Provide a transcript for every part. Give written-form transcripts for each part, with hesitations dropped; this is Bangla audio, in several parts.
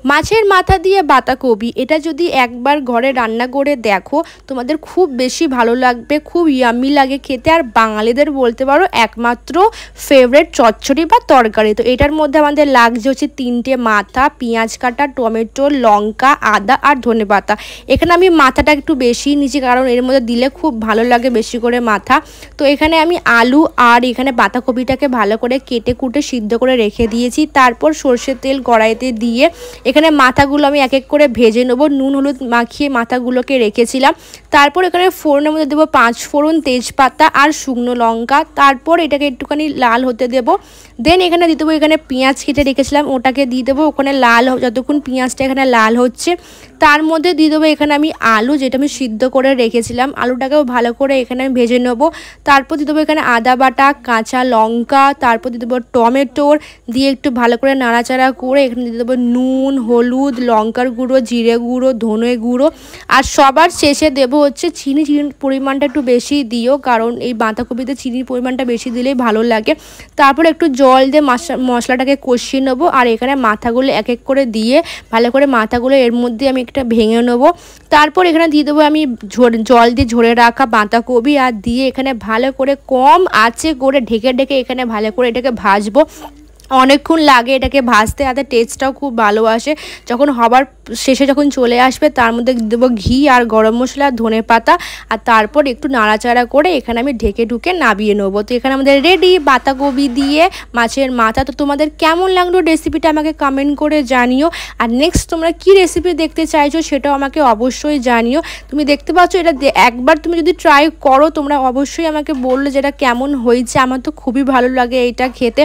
মাছের মাথা দিয়ে বাঁধাকপি এটা যদি একবার ঘরে রান্না করে দেখো তোমাদের খুব বেশি ভালো লাগবে, খুব ইয়াম্মি লাগে খেতে। আর বাঙালিদের বলতে পারো একমাত্র ফেভারিট চচ্চড়ি বা তরকারি। তো এটার মধ্যে আমাদের লাগছে হচ্ছে 3টে মাথা, পেঁয়াজ কাটা, টমেটো, লঙ্কা, আদা আর ধনেপাতা। এখানে আমি মাথাটা একটু বেশি নিয়েছি কারণ এর মধ্যে দিলে খুব ভালো লাগে বেশি করে মাথা। তো এখানে আমি আলু আর এখানে বাঁধাকপিটাকে ভালো করে কেটে কুটে সিদ্ধ করে রেখে দিয়েছি। তারপর সর্ষের তেল কড়াইতে দিয়ে এখানে মাথাগুলো আমি এক এক করে ভেজে নেব। নুন হলুদ মাখিয়ে মাথাগুলোকে রেখেছিলাম। তারপর এখানে ফোড়নের মধ্যে দেবো 5 ফোড়ন, তেজপাতা আর শুকনো লঙ্কা। তারপর এটাকে একটুখানি লাল হতে দেবো। দেন এখানে দিয়ে দেবো এখানে পেঁয়াজ কেটে রেখেছিলাম, ওটাকে দিয়ে দেবো। ওখানে লাল যতক্ষণ পেঁয়াজটা এখানে লাল হচ্ছে তার মধ্যে দিয়ে দেবো এখানে আমি আলু, যেটা আমি সিদ্ধ করে রেখেছিলাম। আলুটাকেও ভালো করে এখানে আমি ভেজে নেব। তারপর দিয়ে দেবো এখানে আদা বাটা, কাঁচা লঙ্কা, তারপর দিয়ে দেবো টমেটোর, দিয়ে একটু ভালো করে নাড়াচাড়া করে এখানে দিয়ে দেবো নুন, হলুদ, লঙ্কার গুঁড়ো, জিরে গুঁড়ো, ধনে গুঁড়ো আর সবার শেষে দেবো হচ্ছে চিনি। চিনির পরিমাণটা একটু বেশি দিও কারণ এই বাঁধাকপিতে চিনির পরিমাণটা বেশি দিলেই ভালো লাগে। তারপর একটু জল দিয়ে মশলাটাকে কষিয়ে নেবো। আর এখানে মাথাগুলো এক এক করে দিয়ে ভালো করে মাথাগুলো এর মধ্যে আমি একটা ভেঙে নেবো। তারপর এখানে দিয়ে দেবো আমি জল দিয়ে ঝরে রাখা বাঁধাকপি আর দিয়ে এখানে ভালো করে কম আঁচে করে ঢেকে ঢেকে এখানে ভালো করে এটাকে ভাজবো। অনেকক্ষণ লাগে এটাকে ভাজতে, তাতে টেস্টটাও খুব ভালো আসে। যখন হবার শেষে যখন চলে আসবে তার মধ্যে দেবো ঘি আর গরম মশলা, ধনে পাতা আর তারপর একটু নাড়াচাড়া করে এখানে আমি ঢেকে ঢুকে নামিয়ে নেবো। তো এখানে আমাদের রেডি বাঁধাকপি দিয়ে মাছের মাথা। তো তোমাদের কেমন লাগলো রেসিপিটা আমাকে কমেন্ট করে জানিও। আর নেক্সট তোমরা কি রেসিপি দেখতে চাইছো সেটাও আমাকে অবশ্যই জানিও। তুমি দেখতে পাচ্ছ এটা একবার তুমি যদি ট্রাই করো তোমরা অবশ্যই আমাকে বললে যেটা কেমন হয়েছে। আমার তো খুবই ভালো লাগে এটা খেতে।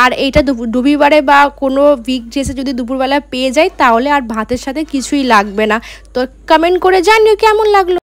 আর এইটা রবিবারে বা কোনো উইকডেসে যদি দুপুরবেলা পেয়ে যাই তাহলে আর ভাতের সাথে কিছুই লাগবে না। তো কমেন্ট করে জানিও কেমন লাগলো।